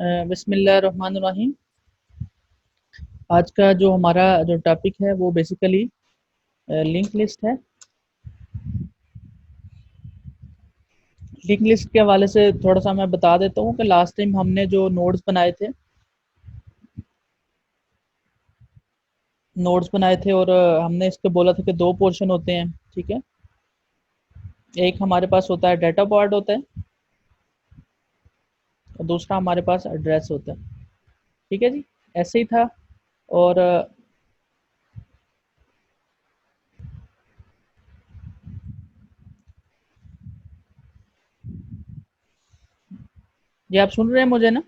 बिस्मिल्लाहिर्रहमानिर्रहीम। आज का जो हमारा जो टॉपिक है वो बेसिकली लिंक लिस्ट है। लिंक लिस्ट के हवाले से थोड़ा सा मैं बता देता हूँ कि लास्ट टाइम हमने जो नोड्स बनाए थे और हमने इसके बोला था कि दो पोर्शन होते हैं। ठीक है, एक हमारे पास होता है डाटा पार्ट होता है और दूसरा हमारे पास एड्रेस होता है। ठीक है जी, ऐसे ही था। और ये आप सुन रहे हैं मुझे ना?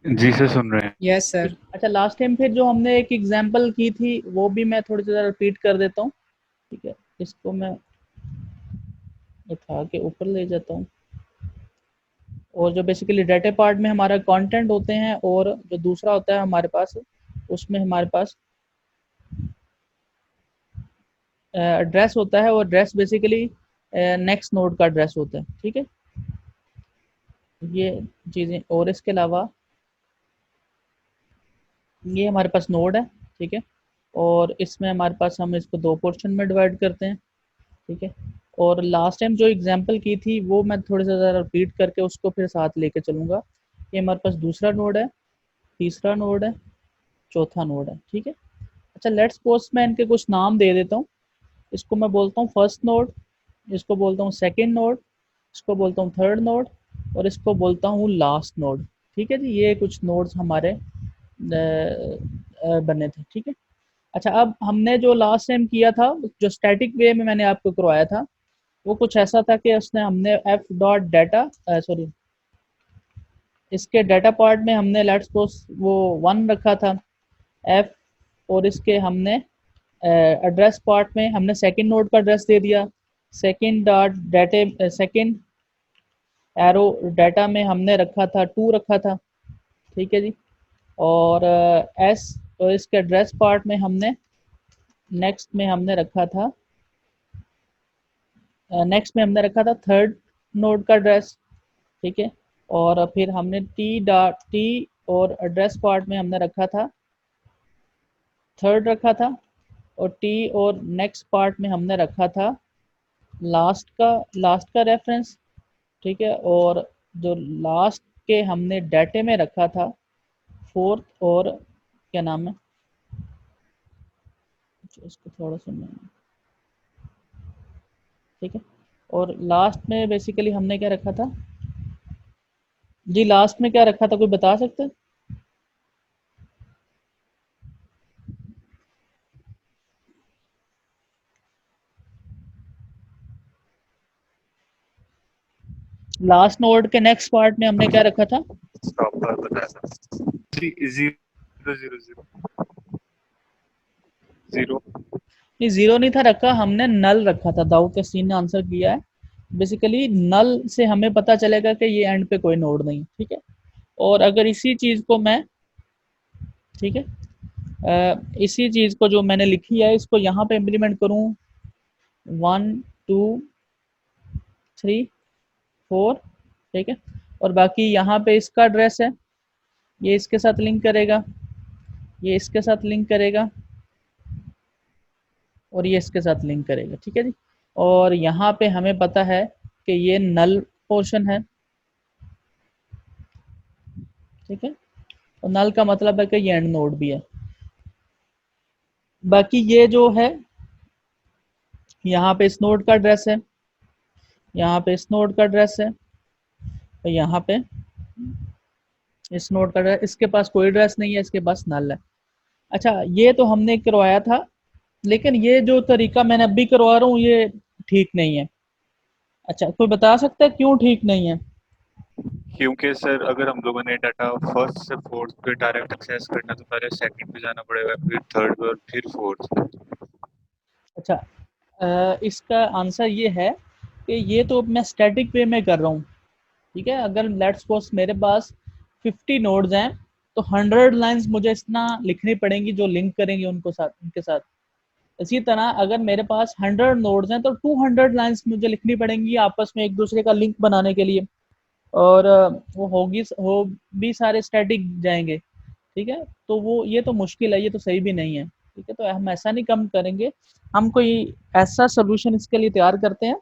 जी सर, सुन रहे हैं। यस ठीक। सर। अच्छा, लास्ट टाइम फिर जो हमने एक एग्जांपल की थी वो भी मैं थोड़ी सी रिपीट कर देता हूँ। ठीक है, इसको मैं उठा के ऊपर ले जाता हूँ। और जो बेसिकली डाटा पार्ट में हमारा कंटेंट होते हैं और जो दूसरा होता है हमारे पास, उसमें हमारे पास एड्रेस होता है और एड्रेस बेसिकली नेक्स्ट नोड का एड्रेस होता है। ठीक है, ये चीज़ें। और इसके अलावा ये हमारे पास नोड है। ठीक है, और इसमें हमारे पास, हम इसको दो पोर्शन में डिवाइड करते हैं। ठीक है, और लास्ट टाइम जो एग्जांपल की थी वो मैं थोड़ा सा ज़रा रिपीट करके उसको फिर साथ लेके चलूँगा। ये हमारे पास दूसरा नोड है, तीसरा नोड है, चौथा नोड है। ठीक है। अच्छा, लेट्स सपोज मैं इनके कुछ नाम दे देता हूँ। इसको मैं बोलता हूँ फर्स्ट नोड, इसको बोलता हूँ सेकंड नोड, इसको बोलता हूँ थर्ड नोड और इसको बोलता हूँ लास्ट नोड। ठीक है जी, ये कुछ नोड्स हमारे बने थे। ठीक है। अच्छा, अब हमने जो लास्ट टाइम किया था, जो स्टैटिक वे में मैंने आपको करवाया था, वो कुछ ऐसा था कि उसने हमने एफ डॉट डाटा सॉरी इसके डाटा पार्ट में हमने लेट्स सपोज वो 1 रखा था एफ, और इसके हमने एड्रेस पार्ट में हमने सेकंड नोड का एड्रेस दे दिया। Second dot data second arrow data में हमने रखा था 2 रखा था। ठीक है जी। और एस, और इसके एड्रेस पार्ट में हमने नेक्स्ट में हमने रखा था थर्ड नोड का एड्रेस। ठीक है, और फिर हमने टी डॉट टी और एड्रेस पार्ट में हमने रखा था थर्ड रखा था, और टी और नेक्स्ट पार्ट में हमने रखा था लास्ट का रेफरेंस। ठीक है, और जो लास्ट के हमने डाटे में रखा था फोर्थ, और क्या नाम है, इसको थोड़ा सा ठीक है, और लास्ट में बेसिकली हमने क्या रखा था जी? लास्ट में क्या रखा था, कोई बता सकते हैं? लास्ट नोड के नेक्स्ट पार्ट में हमने क्या रखा था? स्टॉप पर बताया था। 0 0 0 0। नहीं, जीरो नहीं था रखा, हमने नल रखा था। दाऊद यासीन ने आंसर किया है। बेसिकली नल से हमें पता चलेगा कि ये एंड पे कोई नोड नहीं। ठीक है, और अगर इसी चीज़ को मैं, ठीक है, इसी चीज़ को जो मैंने लिखी है इसको यहाँ पे इम्प्लीमेंट करूँ 1 2 3 4। ठीक है, और बाकी यहाँ पे इसका एड्रेस है, ये इसके साथ लिंक करेगा, ये इसके साथ लिंक करेगा और ये इसके साथ लिंक करेगा। ठीक है जी, और यहाँ पे हमें पता है कि ये नल पोर्शन है। ठीक है, और नल का मतलब है कि ये एंड नोड भी है। बाकी ये जो है, यहाँ पे इस नोड का एड्रेस है, यहाँ पे इस नोड का एड्रेस है, और यहाँ पे इस नोड का एड्रेस। इसके पास कोई एड्रेस नहीं है, इसके पास नल है। अच्छा, ये तो हमने करवाया था, लेकिन ये जो तरीका मैंने अभी करवा रहा हूँ ये ठीक नहीं है। अच्छा, कोई बता सकता है क्यों ठीक नहीं है? क्योंकि सर, अगर हम लोगों ने डाटा फर्स्ट से फोर्थ पे डायरेक्ट एक्सेस करना तो पहले सेकंड पे जाना पड़ेगा, फिर थर्ड पे और फिर फोर्थ पे। अच्छा, इसका आंसर ये है कि ये तो मैं स्टैटिक वे में कर रहा हूँ। ठीक है, अगर लेट्स सपोज मेरे पास 50 नोड्स हैं तो 100 लाइंस मुझे इतना लिखनी पड़ेंगी जो लिंक करेंगे उनके साथ। इसी तरह अगर मेरे पास 100 नोड्स हैं तो 200 लाइंस मुझे लिखनी पड़ेंगी आपस में एक दूसरे का लिंक बनाने के लिए। और वो होगी हो भी सारे स्टैटिक जाएंगे, ठीक है। तो वो ये तो मुश्किल है, ये तो सही भी नहीं है, ठीक है। तो हम ऐसा नहीं कम करेंगे, हम कोई ऐसा सोल्यूशन इसके लिए तैयार करते हैं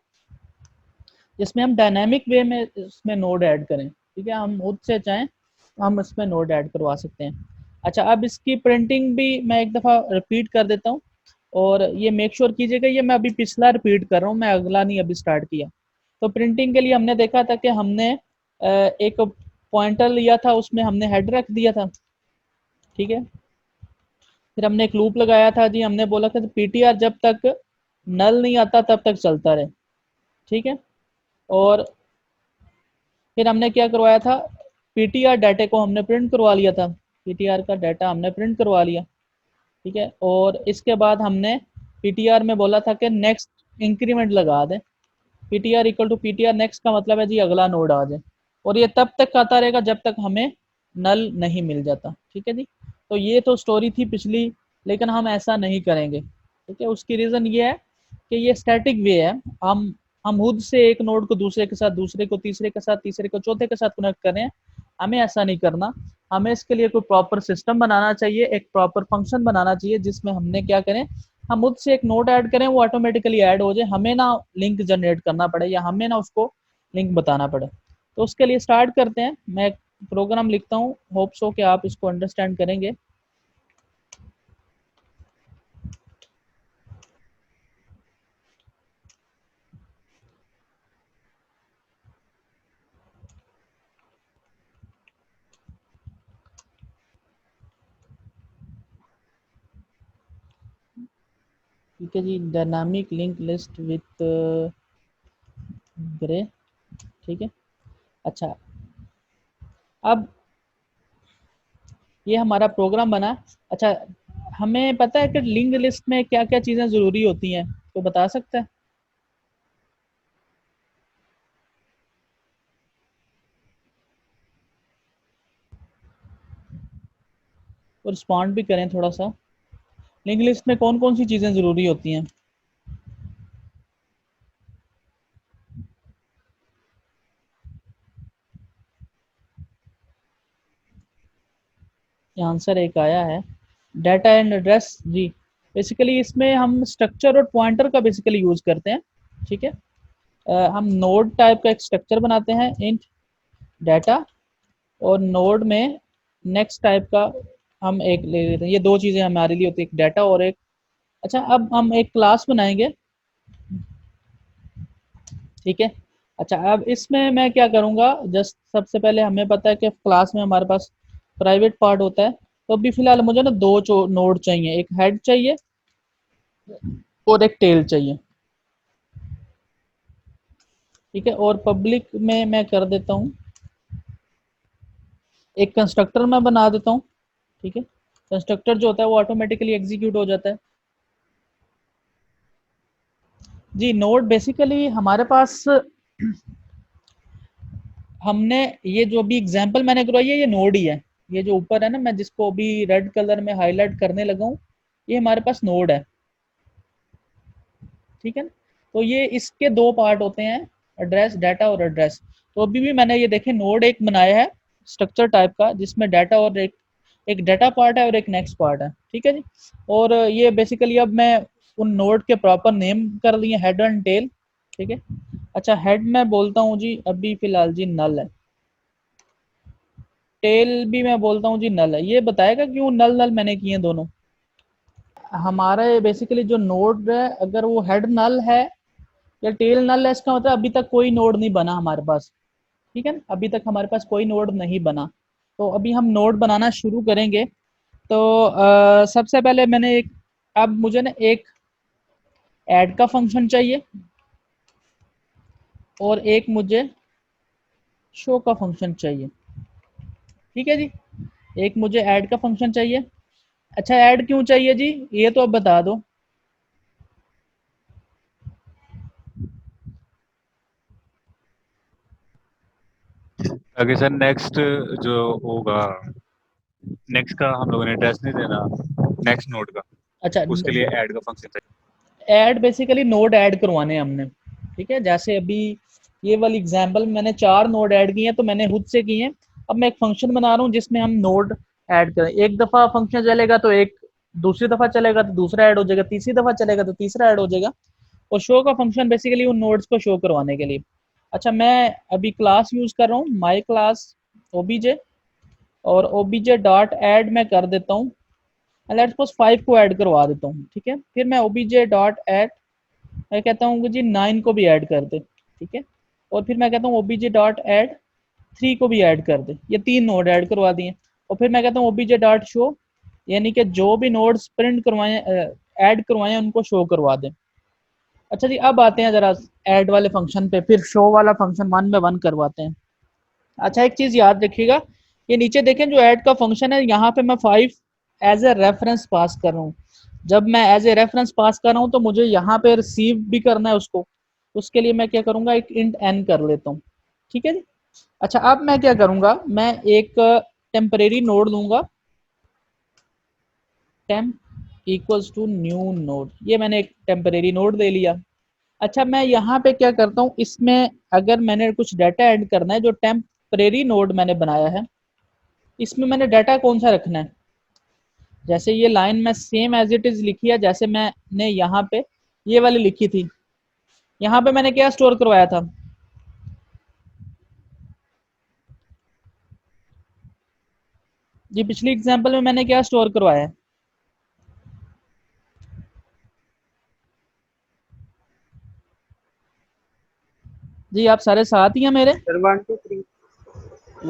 जिसमें हम डायनामिक वे में इसमें नोड ऐड करें, ठीक है। हम खुद से चाहें तो हम इसमें नोड ऐड करवा सकते हैं। अच्छा, अब इसकी प्रिंटिंग भी मैं एक दफ़ा रिपीट कर देता हूँ, और ये मेक श्योर कीजिएगा, ये मैं अभी पिछला रिपीट कर रहा हूँ, मैं अगला नहीं अभी स्टार्ट किया। तो प्रिंटिंग के लिए हमने देखा था कि हमने एक पॉइंटर लिया था, उसमें हमने हेड रख दिया था, ठीक है। फिर हमने एक लूप लगाया था जी, हमने बोला था पीटीआर जब तक नल नहीं आता तब तक चलता रहे, ठीक है। और फिर हमने क्या करवाया था, पीटीआर डाटे को हमने प्रिंट करवा लिया था, पीटीआर का डाटा हमने प्रिंट करवा लिया, ठीक है। और इसके बाद हमने पीटीआर में बोला था कि नेक्स्ट इंक्रीमेंट लगा दें, PTR equal to PTR next का मतलब है जी अगला नोड आ जाए, और ये तब तक आता रहेगा जब तक हमें नल नहीं मिल जाता, ठीक है जी। तो ये तो स्टोरी थी पिछली, लेकिन हम ऐसा नहीं करेंगे, ठीक है। उसकी रीज़न ये है कि ये स्टैटिक वे है, हम खुद से एक नोड को दूसरे के साथ, दूसरे को तीसरे के साथ, तीसरे को चौथे के साथ कनेक्ट करें, हमें ऐसा नहीं करना। हमें इसके लिए कोई प्रॉपर सिस्टम बनाना चाहिए, एक प्रॉपर फंक्शन बनाना चाहिए जिसमें हमने क्या करें, हम मुझ से एक नोट ऐड करें, वो ऑटोमेटिकली ऐड हो जाए, हमें ना लिंक जनरेट करना पड़े या हमें ना उसको लिंक बताना पड़े। तो उसके लिए स्टार्ट करते हैं, मैं एक प्रोग्राम लिखता हूँ, होप सो कि आप इसको अंडरस्टैंड करेंगे। ठीक है जी, dynamic link list with grey, ठीक है। अच्छा, अब ये हमारा प्रोग्राम बना। अच्छा, हमें पता है कि लिंक लिस्ट में क्या क्या चीज़ें ज़रूरी होती हैं, तो बता सकते हैं और रिस्पॉन्ड भी करें थोड़ा सा। लिंक लिस्ट में कौन कौन सी चीज़ें ज़रूरी होती हैं? ये आंसर एक आया है, डाटा एंड एड्रेस जी। बेसिकली इसमें हम स्ट्रक्चर और पॉइंटर का बेसिकली यूज़ करते हैं, ठीक है। हम नोड टाइप का एक स्ट्रक्चर बनाते हैं, इंट डाटा, और नोड में नेक्स्ट टाइप का हम एक ले लेते हैं। ये दो चीज़ें हमारे लिए होती है, एक डाटा और एक। अच्छा, अब हम एक क्लास बनाएंगे, ठीक है। अच्छा, अब इसमें मैं क्या करूँगा, जस्ट सबसे पहले हमें पता है कि क्लास में हमारे पास प्राइवेट पार्ट होता है, तो अभी फ़िलहाल मुझे ना दो नोड चाहिए, एक हेड चाहिए और एक टेल चाहिए, ठीक है। और पब्लिक में मैं कर देता हूँ, एक कंस्ट्रक्टर मैं बना देता हूँ, ठीक है। कंस्ट्रक्टर जो होता है वो ऑटोमेटिकली एग्जीक्यूट हो जाता है जी। नोड बेसिकली हमारे पास, हमने ये जो अभी एग्जांपल मैंने करवाई है, ये नोड ही है। ये जो ऊपर है ना, मैं जिसको अभी रेड कलर में हाईलाइट करने लगा हूँ, ये हमारे पास नोड है, ठीक है ना। तो ये इसके दो पार्ट होते हैं, एड्रेस, डाटा और एड्रेस। तो अभी भी मैंने ये देखे नोड एक बनाया है स्ट्रक्चर टाइप का, जिसमें डाटा और एक एक डाटा पार्ट है और एक नेक्स्ट पार्ट है, ठीक है जी। और ये बेसिकली अब मैं उन नोड के प्रॉपर नेम कर लिए, हेड एंड टेल, ठीक है। अच्छा, हेड मैं बोलता हूँ जी अभी फ़िलहाल जी नल है, टेल भी मैं बोलता हूँ जी नल है। ये बताएगा क्यों नल नल मैंने किए हैं दोनों? हमारा बेसिकली जो नोड है, अगर वो हेड नल है या टेल नल है, इसका मतलब अभी तक कोई नोड नहीं बना हमारे पास, ठीक है ना। अभी तक हमारे पास कोई नोड नहीं बना, तो अभी हम नोड बनाना शुरू करेंगे। तो सबसे पहले मैंने एक, अब मुझे ना एक ऐड का फंक्शन चाहिए और एक मुझे शो का फंक्शन चाहिए, ठीक है जी। एक मुझे ऐड का फंक्शन चाहिए। अच्छा, ऐड क्यों चाहिए जी, ये तो अब बता दो। आगे सर नेक्स्ट जो होगा, नेक्स्ट का हम लोगों ने एड्रेस नहीं देना नेक्स्ट नोड का, अच्छा, उसके लिए ऐड का फंक्शन चाहिए। ऐड बेसिकली नोड ऐड करवाने हैं हमने, ठीक है। जैसे अभी ये वाली एग्जांपल में मैंने 4 नोड ऐड किए हैं, तो मैंने खुद से किए हैं। अब मैं एक फंक्शन बना रहा हूँ जिसमें हम नोड ऐड करें। एक दफ़ा फंक्शन चलेगा तो एक, दूसरी दफ़ा चलेगा तो दूसरा ऐड हो जाएगा, तीसरी दफ़ा चलेगा तो तीसरा ऐड हो जाएगा। और शो का फंक्शन बेसिकली उन नोड्स को शो करवाने के लिए। अच्छा, मैं अभी क्लास यूज़ कर रहा हूँ, माई क्लास ओबीजे, और ओबीजे डॉट ऐड मैं कर देता हूँ, लेट्स सपोज 5 को ऐड करवा देता हूँ, ठीक है। फिर मैं ओबीजे डॉट ऐड, मैं कहता हूँ कि जी 9 को भी ऐड कर दे, ठीक है। और फिर मैं कहता हूँ ओबीजे डॉट ऐड 3 को भी ऐड कर दे, ये 3 नोड ऐड करवा दिए। और फिर मैं कहता हूँ ओबीजे डॉट शो, यानी कि जो भी नोड्स प्रिंट करवाए, ऐड करवाए, उनको शो करवा दें। अच्छा जी, अब आते हैं ज़रा ऐड वाले फंक्शन पे, फिर शो वाला फंक्शन 1 बाय 1 करवाते हैं। अच्छा, एक चीज़ याद रखिएगा, ये नीचे देखें जो ऐड का फंक्शन है, यहाँ पे मैं 5 एज ए रेफरेंस पास कर रहा हूँ। जब मैं एज ए रेफरेंस पास कर रहा हूँ तो मुझे यहाँ पे रिसीव भी करना है उसको। उसके लिए मैं क्या करूँगा, एक इंट एन कर लेता हूँ, ठीक है जी। अच्छा, अब मैं क्या करूँगा, मैं एक टेम्परेरी नोड लूँगा, temp equals to new node, ये मैंने एक टेम्परेरी नोड ले लिया। अच्छा, मैं यहाँ पे क्या करता हूँ, इसमें अगर मैंने कुछ डाटा ऐड करना है, जो टेम्परेरी नोड मैंने बनाया है, इसमें मैंने डाटा कौन सा रखना है। जैसे ये लाइन मैं सेम एज इट इज़ लिखी है, जैसे मैंने यहाँ पे ये वाली लिखी थी। यहाँ पे मैंने क्या स्टोर करवाया था, जी पिछली एग्जांपल में मैंने क्या स्टोर करवाया है। जी आप सारे साथ ही हैं मेरे। सर 1 2 3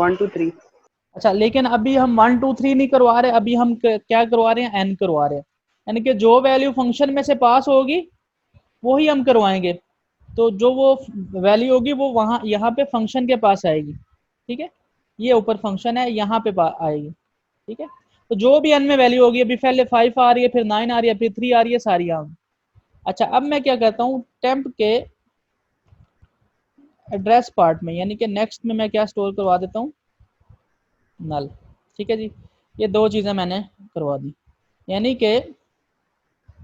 1 2 3। अच्छा, लेकिन अभी हम 1 2 3 नहीं करवा रहे, अभी हम क्या करवा रहे हैं, एन करवा रहे हैं। यानी कि जो वैल्यू फंक्शन में से पास होगी वही हम करवाएंगे। तो जो वो वैल्यू होगी वो वहाँ यहाँ पे फंक्शन के पास आएगी, ठीक है। ये ऊपर फंक्शन है, यहाँ पे आएगी, ठीक है। तो जो भी एन में वैल्यू होगी, अभी पहले 5 आ रही है, फिर 9 आ रही है, फिर 3 आ रही है, सारी आ गई। अच्छा, अब मैं क्या करता हूँ, टेम्प के एड्रेस पार्ट में, यानी कि नेक्स्ट में मैं क्या स्टोर करवा देता हूँ, नल, ठीक है जी। ये दो चीज़ें मैंने करवा दी। यानी कि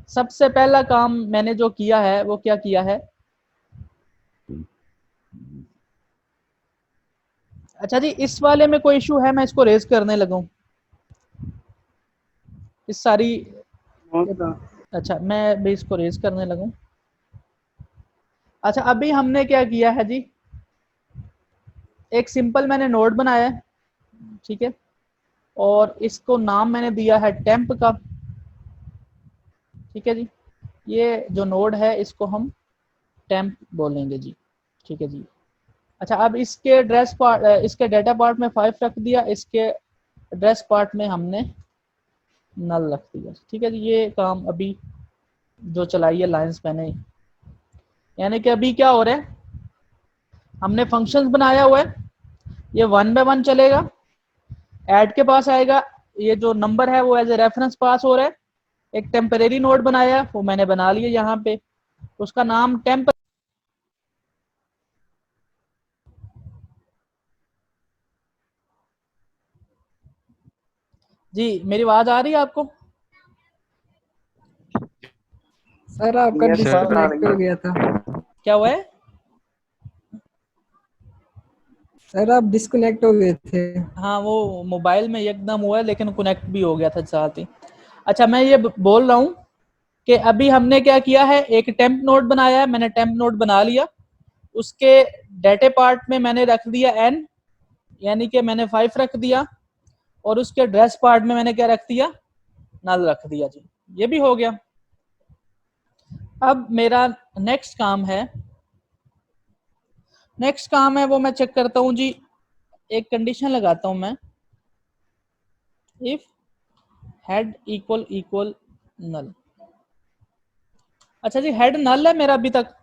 सबसे पहला काम मैंने जो किया है वो क्या किया है। अच्छा जी, इस वाले में कोई इशू है, मैं इसको रेज करने लगा हूँ इस सारी। अच्छा, मैं भी इसको रेज करने लगा हूँ। अच्छा, अभी हमने क्या किया है जी, एक सिंपल मैंने नोड बनाया है, ठीक है। और इसको नाम मैंने दिया है टेम्प का, ठीक है जी। ये जो नोड है इसको हम टेम्प बोलेंगे जी, ठीक है जी। अच्छा, अब इसके एड्रेस पार्ट, इसके डाटा पार्ट में 5 रख दिया, इसके एड्रेस पार्ट में हमने नल रख दिया, ठीक है जी। ये काम अभी जो चलाई है लाइंस मैंने, यानी कि अभी क्या हो रहा है, हमने फंक्शंस बनाया हुआ है, ये 1 बाय 1 चलेगा। ऐड के पास आएगा, ये जो नंबर है वो एज ए रेफरेंस पास हो रहा है। एक टेम्परेरी नोड बनाया, वो मैंने बना लिया यहाँ पे, उसका नाम टेम्प। जी मेरी आवाज आ रही है आपको। सर आपका यस सर, आ डिस्कनेक्ट रही हो है। गया था। क्या हुआ है, सर आप डिस्कनेक्ट हो गए थे। हाँ वो मोबाइल में एकदम हुआ है, लेकिन कनेक्ट भी हो गया था साथ ही। अच्छा, मैं ये बोल रहा हूँ कि अभी हमने क्या किया है, एक टेम्प नोड बनाया है, मैंने टेम्प नोड बना लिया। उसके डाटे पार्ट में मैंने रख दिया एन, यानी कि मैंने 5 रख दिया। और उसके एड्रेस पार्ट में मैंने क्या रख दिया, नल रख दिया जी। ये भी हो गया। अब मेरा नेक्स्ट काम है, वो मैं चेक करता हूँ जी, एक कंडीशन लगाता हूँ मैं, इफ हेड इक्वल इक्वल नल। अच्छा जी, हेड नल है मेरा अभी तक।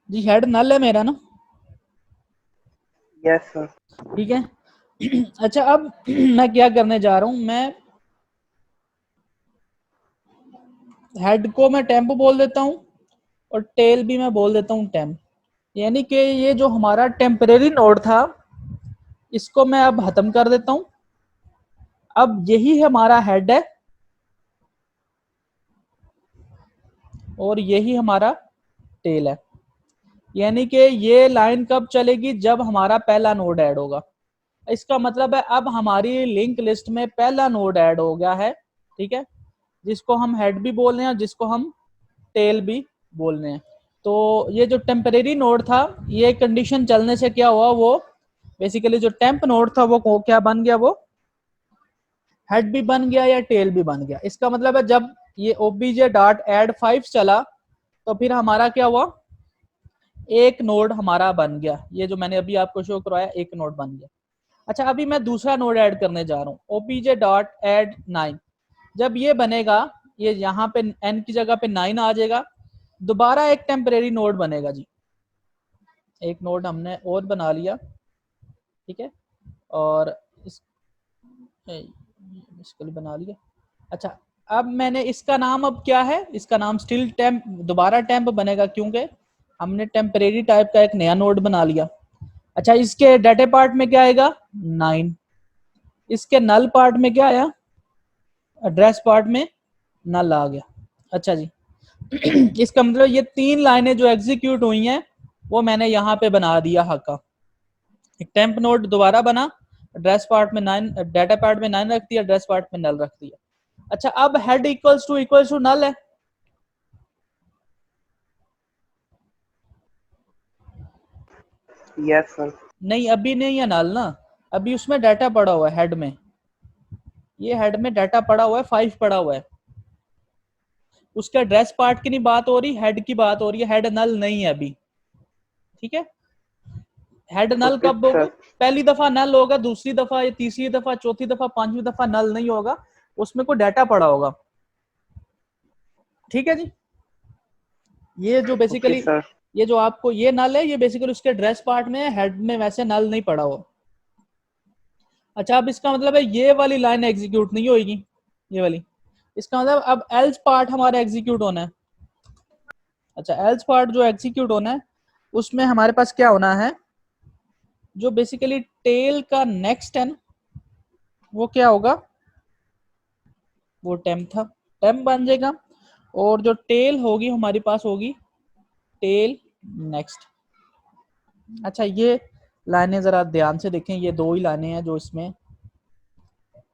जी हेड नल है मेरा ना, यस सर। ठीक है। अच्छा, अब मैं क्या करने जा रहा हूँ, मैं हेड को मैं टेम्प बोल देता हूँ, और टेल भी मैं बोल देता हूँ टेम्प। यानी कि ये जो हमारा टेम्परेरी नोड था, इसको मैं अब खत्म कर देता हूँ। अब यही हमारा हेड है, और यही हमारा टेल है। यानी कि ये लाइन कब चलेगी, जब हमारा पहला नोड ऐड होगा। इसका मतलब है अब हमारी लिंक लिस्ट में पहला नोड ऐड हो गया है, ठीक है, जिसको हम हेड भी बोल रहे हैं और जिसको हम टेल भी बोल रहे हैं। तो ये जो टेम्परेरी नोड था, ये कंडीशन चलने से क्या हुआ, वो बेसिकली जो टेम्प नोड था वो क्या बन गया, वो हेड भी बन गया या टेल भी बन गया। इसका मतलब है जब ये obj.add5 चला तो फिर हमारा क्या हुआ, एक नोड हमारा बन गया। ये जो मैंने अभी आपको शो करवाया, एक नोड बन गया। अच्छा, अभी मैं दूसरा नोड ऐड करने जा रहा हूँ, obj.add9। जब ये बनेगा, ये यहाँ पे n की जगह पे 9 आ जाएगा, दोबारा एक टेम्परेरी नोड बनेगा जी। एक नोड हमने और बना लिया, ठीक है, और इसको बना लिया। अच्छा, अब मैंने इसका नाम अब क्या है, इसका नाम स्टिल टेम्प, दोबारा टेम्प बनेगा क्योंकि हमने टेम्परेरी टाइप का एक नया नोड बना लिया। अच्छा, इसके डाटा पार्ट में क्या आएगा, 9। इसके नल पार्ट में क्या आया, एड्रेस पार्ट में नल आ गया। अच्छा जी, इसका मतलब ये 3 लाइनें जो एग्जीक्यूट हुई हैं वो मैंने यहाँ पे बना दिया हका। एक टेम्प नोड दोबारा बना, एड्रेस पार्ट में 9, डाटा पार्ट में 9 रख दिया, एड्रेस पार्ट में नल रख दिया। अच्छा, अब हेड इक्वल्स टू नल है। Yes sir. नहीं, अभी नहीं है नल ना, अभी उसमें डाटा पड़ा हुआ है हेड में, ये हेड में डाटा पड़ा हुआ है, 5 पड़ा हुआ है। उसका एड्रेस पार्ट की नहीं बात हो रही, हेड की बात हो रही है, हेड नल नहीं है अभी, ठीक है। हेड नल ओके कब होगा, सर। पहली दफा नल होगा, दूसरी दफा या तीसरी दफा, चौथी दफा, पांचवी दफा नल नहीं होगा, उसमें कोई डाटा पड़ा होगा, ठीक है जी। ये जो ओके बेसिकली सर। ये जो आपको ये नल है, ये बेसिकली उसके एड्रेस पार्ट में है, हेड में वैसे नल नहीं पड़ा हो। अच्छा, अब इसका मतलब है ये वाली लाइन एग्जीक्यूट नहीं होगी, ये वाली। इसका मतलब अब एल्स पार्ट हमारा एग्जीक्यूट होना है। अच्छा, एल्स पार्ट जो एग्जीक्यूट होना है, उसमें हमारे पास क्या होना है, जो बेसिकली टेल का नेक्स्ट है ना, वो क्या होगा, वो टेम्प था, टेम्प बन जाएगा। और जो टेल होगी हमारे पास होगी टेल नेक्स्ट। अच्छा, ये लाइनें जरा ध्यान से देखें, ये 2 ही लाइनें हैं जो इसमें,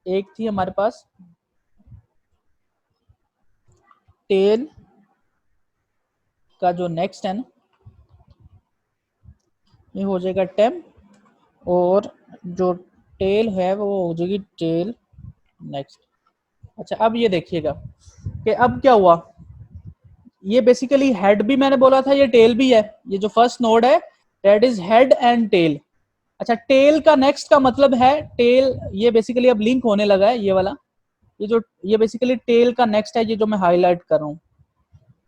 एक थी हमारे पास टेल का जो नेक्स्ट है ना, ये हो जाएगा टेम्प, और जो टेल है वो हो जाएगी टेल नेक्स्ट। अच्छा, अब ये देखिएगा कि अब क्या हुआ, ये बेसिकली हेड भी मैंने बोला था, ये टेल भी है। ये जो फर्स्ट नोड है that is head and tail. अच्छा, टेल का नेक्स्ट का मतलब है टेल, ये बेसिकली अब लिंक होने लगा है ये वाला, ये बेसिकली टेल का नेक्स्ट है, ये जो मैं हाईलाइट कर रहा हूँ।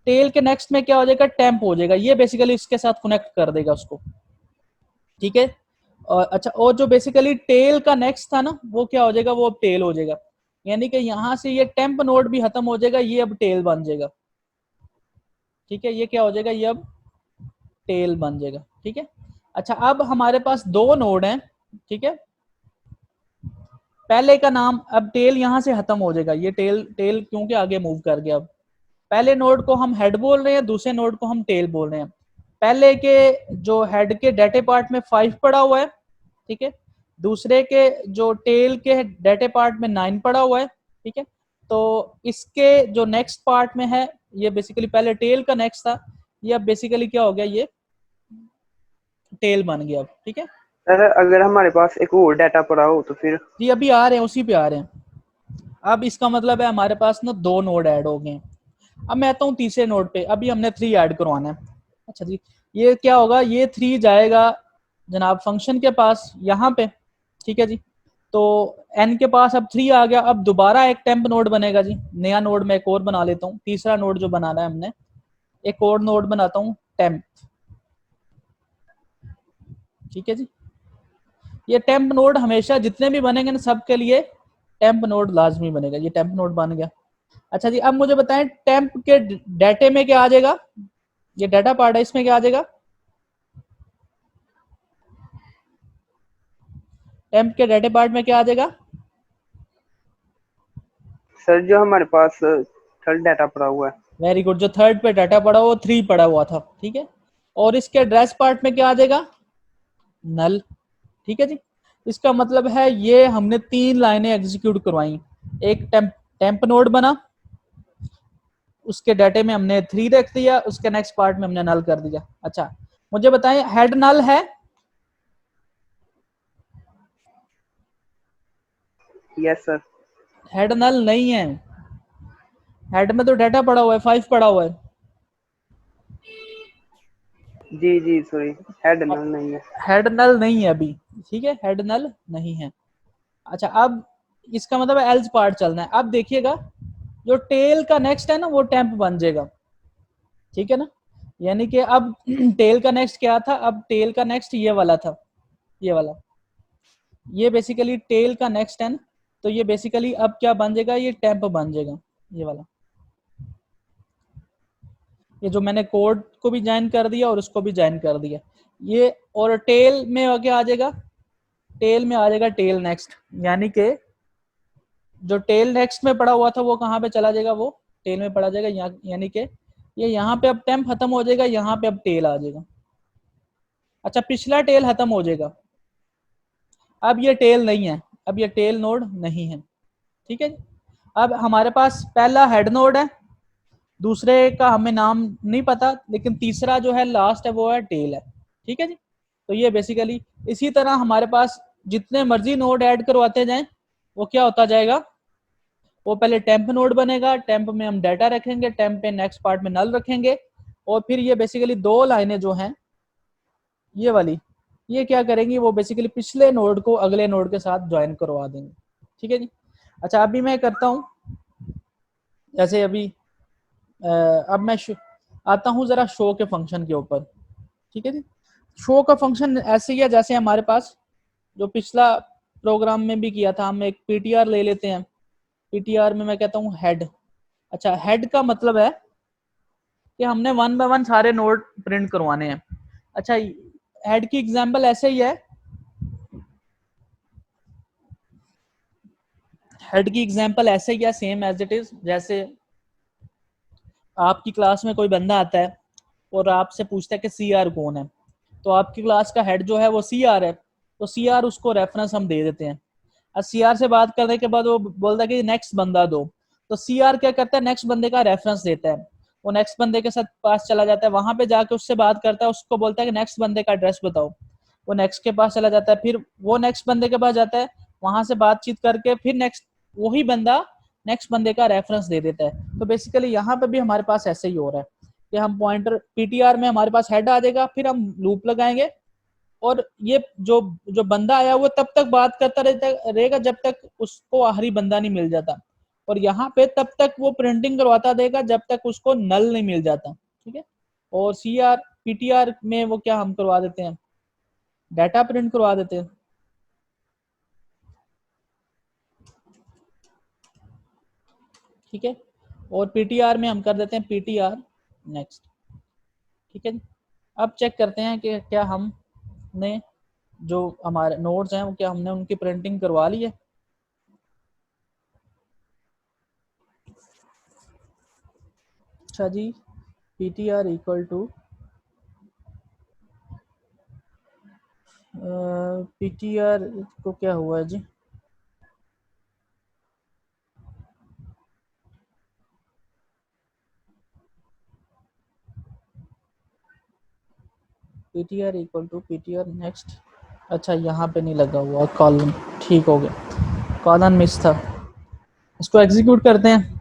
टेल के नेक्स्ट में क्या हो जाएगा, टेम्प हो जाएगा, ये बेसिकली इसके साथ कनेक्ट कर देगा उसको, ठीक है। और अच्छा, और जो बेसिकली टेल का नेक्स्ट था ना, वो क्या हो जाएगा, वो अब टेल हो जाएगा। यानी कि यहाँ से ये टेम्प नोड भी खत्म हो जाएगा, ये अब टेल बन जाएगा, ठीक है। ये क्या हो जाएगा, ये अब टेल बन जाएगा, ठीक है। अच्छा, अब हमारे पास 2 नोड हैं, ठीक है। पहले का नाम, अब टेल यहाँ से खत्म हो जाएगा, ये टेल टेल क्योंकि आगे मूव कर गया। अब पहले नोड को हम हेड बोल रहे हैं, दूसरे नोड को हम टेल बोल रहे हैं। पहले के जो हेड के डाटा पार्ट में 5 पड़ा हुआ है, ठीक है, दूसरे के जो टेल के डाटा पार्ट में 9 पड़ा हुआ है, ठीक है। तो इसके जो नेक्स्ट पार्ट में है, ये बेसिकली पहले टेल का नेक्स्ट था, ये अब बेसिकली क्या हो गया, ये टेल बन गया अब, ठीक है सर अगर हमारे पास एक और डाटा पड़ा हो तो फिर? जी। अभी आ रहे हैं, उसी पे आ रहे हैं। अब इसका मतलब है हमारे पास ना 2 नोड ऐड हो गए। अब मैं आता हूँ तीसरे नोड पे, अभी हमने 3 ऐड करवाना है। अच्छा जी, ये क्या होगा, ये 3 जाएगा जनाब फंक्शन के पास यहाँ पे, ठीक है जी। तो n के पास अब 3 आ गया, अब दोबारा एक टेम्प नोड बनेगा जी, नया नोड मैं एक और बना लेता हूँ, तीसरा नोड जो बनाना है हमने, एक और नोड बनाता हूँ टेम्प, ठीक है जी। ये टेम्प नोड हमेशा जितने भी बनेंगे ना, सबके लिए टेम्प नोड लाजमी बनेगा। ये टेम्प नोड बन गया। अच्छा जी, अब मुझे बताएं टेम्प के डाटे में क्या आ जाएगा, ये डाटा पार्ट है, इसमें क्या आ जाएगा, टेम्प के डाटा पार्ट में क्या आ जाएगा, सर जो हमारे पास थर्ड डाटा पड़ा हुआ है। Very good. जो थर्ड पे डाटा पड़ा वो 3 पड़ा हुआ था, ठीक है। और इसके एड्रेस पार्ट में क्या आ जाएगा, नल, ठीक है जी। इसका मतलब है ये हमने 3 लाइनें एग्जीक्यूट करवाई। एक टेम्प नोड बना, उसके डाटे में हमने 3 रख दिया, उसके नेक्स्ट पार्ट में हमने नल कर दिया। अच्छा मुझे बताएं हेड नल है? Yes sir. हेड नल नहीं है, हेड में तो डाटा पड़ा हुआ है, 5 पड़ा हुआ है। जी जी सॉरी, हेड नल नहीं है। हेड नल नहीं है अभी, ठीक है, हेड नल नहीं है। अच्छा अब इसका मतलब एल्स पार्ट चलना है। अब देखिएगा जो टेल का नेक्स्ट है ना वो टेम्प बन जाएगा, ठीक है ना। यानी कि अब टेल का नेक्स्ट क्या था, अब टेल का नेक्स्ट ये वाला था, ये वाला, ये बेसिकली टेल का नेक्स्ट है ना, तो ये बेसिकली अब क्या बन जाएगा, ये टेम्प बन जाएगा, ये वाला। ये जो मैंने कोड को भी ज्वाइन कर दिया और उसको भी ज्वाइन कर दिया ये। और टेल में आगे आ जाएगा, टेल में आ जाएगा टेल नेक्स्ट, यानी कि जो टेल नेक्स्ट में पड़ा हुआ था वो कहाँ पे चला जाएगा, वो टेल में पड़ा जाएगा। यानी कि ये यहाँ पे अब टेम्प खत्म हो जाएगा, यहाँ पे अब टेल आ जाएगा। अच्छा पिछला टेल खत्म हो जाएगा, अब ये टेल नहीं है, अब ये टेल नोड नहीं है, ठीक है जी। अब हमारे पास पहला हेड नोड है, दूसरे का हमें नाम नहीं पता, लेकिन तीसरा जो है लास्ट है वो है टेल है, ठीक है जी। तो ये बेसिकली इसी तरह हमारे पास जितने मर्जी नोड ऐड करवाते जाएं वो क्या होता जाएगा, वो पहले टेम्प नोड बनेगा, टेम्प में हम डाटा रखेंगे, टेम्प पे नेक्स्ट पार्ट में नल रखेंगे, और फिर ये बेसिकली 2 लाइनें जो हैं ये वाली, ये क्या करेंगी, वो बेसिकली पिछले नोड को अगले नोड के साथ ज्वाइन करवा देंगे, ठीक है जी। अच्छा अभी मैं करता हूँ, जैसे अभी अब मैं आता हूँ जरा शो के फंक्शन के ऊपर, ठीक है जी। शो का फंक्शन ऐसे ही है जैसे हमारे पास जो पिछला प्रोग्राम में भी किया था, हम एक पीटीआर ले लेते हैं, पीटीआर में मैं कहता हूँ हेड। अच्छा हेड का मतलब है कि हमने 1 बाय 1 सारे नोड प्रिंट करवाने हैं। अच्छा हेड की एग्जांपल ऐसे ही है, हेड की एग्जांपल ऐसे ही है सेम एज इट इज। जैसे आपकी क्लास में कोई बंदा आता है और आपसे पूछता है कि सीआर कौन है, तो आपकी क्लास का हेड जो है वो सीआर है, तो सीआर उसको रेफरेंस हम दे देते हैं। अब सीआर से बात करने के बाद वो बोलता है कि नेक्स्ट बंदा दो, तो सीआर क्या करता है, नेक्स्ट बंदे का रेफरेंस देता है, वो नेक्स्ट बंदे के साथ पास चला जाता है, वहां पे जाके उससे बात करता है, उसको बोलता है कि नेक्स्ट बंदे का एड्रेस बताओ, वो नेक्स्ट के पास चला जाता है, फिर वो नेक्स्ट बंदे के पास जाता है, वहां से बातचीत करके फिर नेक्स्ट वही बंदा नेक्स्ट बंदे का रेफरेंस दे देता है। तो बेसिकली यहाँ पे भी हमारे पास ऐसे ही हो रहा है कि हम पॉइंटर पीटीआर में हमारे पास हेड आ जाएगा, फिर हम लूप लगाएंगे, और ये जो जो बंदा आया वो तब तक बात करता रहेगा जब तक उसको आखिरी बंदा नहीं मिल जाता, और यहाँ पे तब तक वो प्रिंटिंग करवाता देगा जब तक उसको नल नहीं मिल जाता, ठीक है। और सीआर पीटीआर में वो क्या हम करवा देते हैं, डाटा प्रिंट करवा देते हैं, ठीक है। और पीटीआर में हम कर देते हैं पीटीआर नेक्स्ट, ठीक है। अब चेक करते हैं कि क्या हमने जो हमारे नोट्स हैं वो क्या हमने उनकी प्रिंटिंग करवा ली है। अच्छा जी पीटीआर इक्वल टू पीटीआर को क्या हुआ है जी, PTR equal to PTR next. अच्छा यहाँ पे नहीं लगा हुआ कॉलन, ठीक हो गया, कॉलन मिस था। इसको एग्जीक्यूट करते हैं।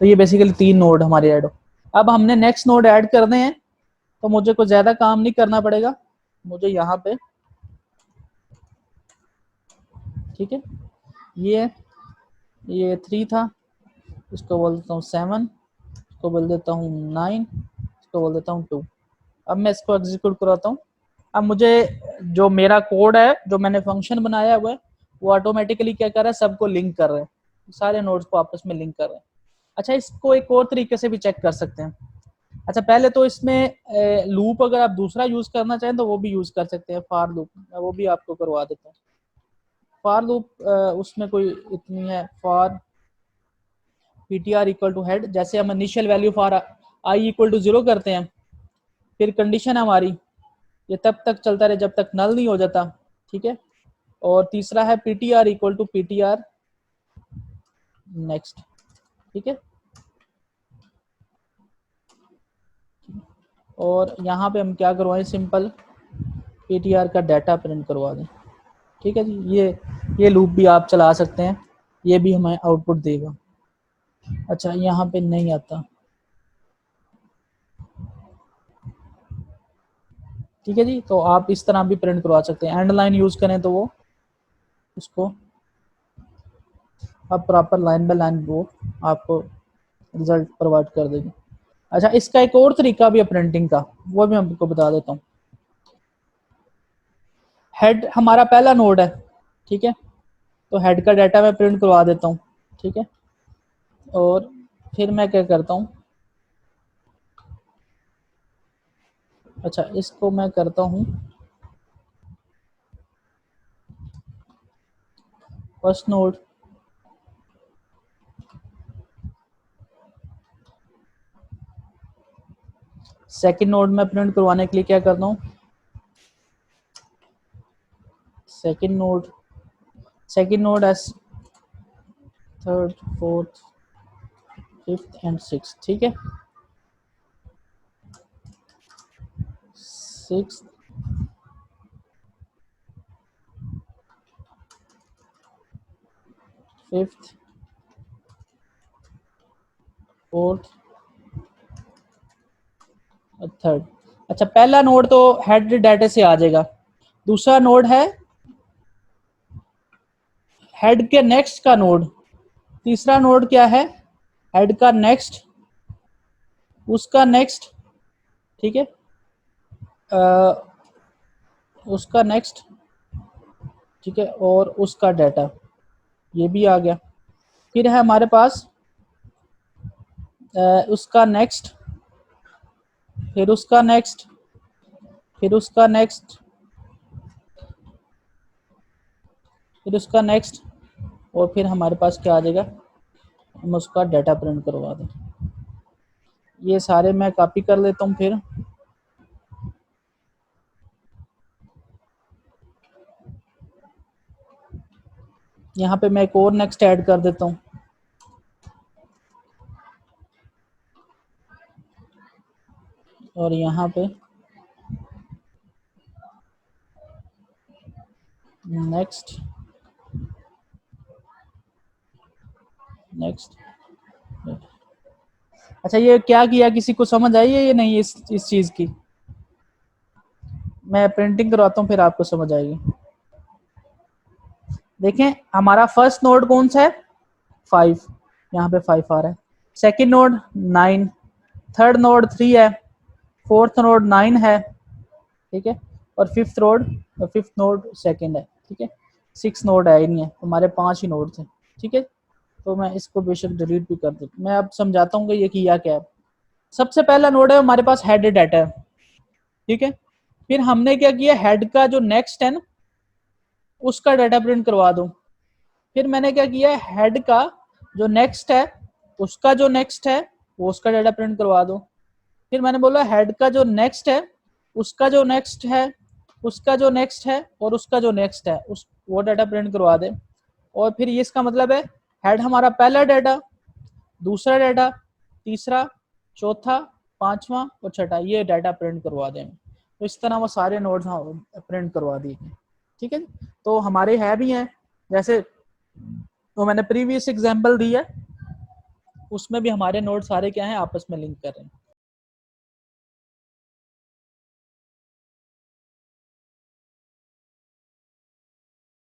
तो ये बेसिकली 3 नोड हमारे ऐड हो। अब हमने नेक्स्ट नोड ऐड करने हैं, तो मुझे कुछ ज़्यादा काम नहीं करना पड़ेगा, मुझे यहाँ पे, ठीक है, ये 3 था, इसको बोल देता हूँ 7, इसको बोल देता हूँ 9, इसको बोल देता हूँ 2। अब मैं इसको एग्जीक्यूट कराता हूँ। अब मुझे जो मेरा कोड है, जो मैंने फंक्शन बनाया हुआ है, वो ऑटोमेटिकली क्या कर रहा है, सबको लिंक कर रहा है, सारे नोड्स को आपस में लिंक कर रहा है। अच्छा इसको एक और तरीके से भी चेक कर सकते हैं। अच्छा पहले तो इसमें लूप अगर आप दूसरा यूज करना चाहें तो वो भी यूज कर सकते हैं, फॉर लूप, मैं वो भी आपको करवा देता हूँ। फॉर लूप उसमें कोई इतनी है, for ptr equal to head, जैसे हम initial value for i equal to 0 करते हैं, फिर कंडीशन हमारी ये तब तक चलता रहे जब तक नल नहीं हो जाता, ठीक है। और तीसरा है ptr equal to ptr next, ठीक है। और यहाँ पे हम क्या करवाएं, सिंपल ptr का डाटा प्रिंट करवा दें, ठीक है जी। ये लूप भी आप चला सकते हैं, ये भी हमें आउटपुट देगा। अच्छा यहाँ पे नहीं आता, ठीक है जी। तो आप इस तरह भी प्रिंट करवा सकते हैं, एंड लाइन यूज करें तो वो उसको अब प्रॉपर लाइन बाय लाइन वो आपको रिजल्ट प्रोवाइड कर देगी। अच्छा इसका एक और तरीका भी है प्रिंटिंग का, वो भी मैं आपको बता देता हूँ। हेड हमारा पहला नोड है, ठीक है, तो हेड का डाटा मैं प्रिंट करवा देता हूँ, ठीक है। और फिर मैं क्या करता हूँ, अच्छा इसको मैं करता हूँ फर्स्ट नोड, सेकंड नोड में प्रिंट करवाने के लिए क्या करता हूँ, second node S third fourth fifth and six, ठीक है। सिक्स फिफ्थ फोर्थ और थर्ड। अच्छा पहला नोड तो हेड डाटा से आ जाएगा, दूसरा नोड है हेड के नेक्स्ट का नोड, तीसरा नोड क्या है, हेड का नेक्स्ट, उसका नेक्स्ट, ठीक है, उसका नेक्स्ट, ठीक है, और उसका डाटा, ये भी आ गया। फिर है हमारे पास उसका नेक्स्ट, फिर उसका नेक्स्ट, फिर उसका नेक्स्ट, फिर उसका नेक्स्ट, और फिर हमारे पास क्या आ जाएगा, हम उसका डाटा प्रिंट करवा दें। ये सारे मैं कॉपी कर लेता हूँ, फिर यहाँ पे मैं एक और नेक्स्ट ऐड कर देता हूँ, और यहाँ पे नेक्स्ट नेक्स्ट। अच्छा ये क्या किया, किसी को समझ आई है ये नहीं इस चीज़ की, मैं प्रिंटिंग करवाता हूँ फिर आपको समझ आएगी। देखें हमारा फर्स्ट नोड कौन सा है, 5, यहाँ पे 5 आ रहा है, सेकंड नोड 9, थर्ड नोड 3 है, फोर्थ नोड 9 है, ठीक है, और फिफ्थ नोड सेकंड है, ठीक है। 6 नोड है ही नहीं है, हमारे 5 ही नोड थे, ठीक है। तो मैं इसको बेशक डिलीट भी कर दूँ, मैं अब समझाता हूँ कि ये किया क्या है। सबसे पहला नोड है हमारे पास हेड डाटा है, ठीक है। फिर हमने क्या किया, हेड का जो नेक्स्ट है ना उसका डाटा प्रिंट करवा दो। फिर मैंने क्या किया, हेड का जो नेक्स्ट है उसका जो नेक्स्ट है वो उसका डाटा प्रिंट करवा दो। फिर मैंने बोला हेड का जो नेक्स्ट है उसका जो नेक्स्ट है उसका जो नेक्स्ट है और उसका जो नेक्स्ट है उस वो डाटा प्रिंट करवा दे। और फिर ये इसका मतलब है हेड हमारा पहला डाटा, दूसरा डाटा, तीसरा, चौथा, पांचवा और छठा, ये डाटा प्रिंट करवा दें। तो इस तरह वो सारे नोड्स प्रिंट करवा दिए, ठीक है। तो हमारे है भी हैं, जैसे तो मैंने प्रीवियस एग्जांपल दी है उसमें भी हमारे नोड सारे क्या हैं, आपस में लिंक कर रहे हैं।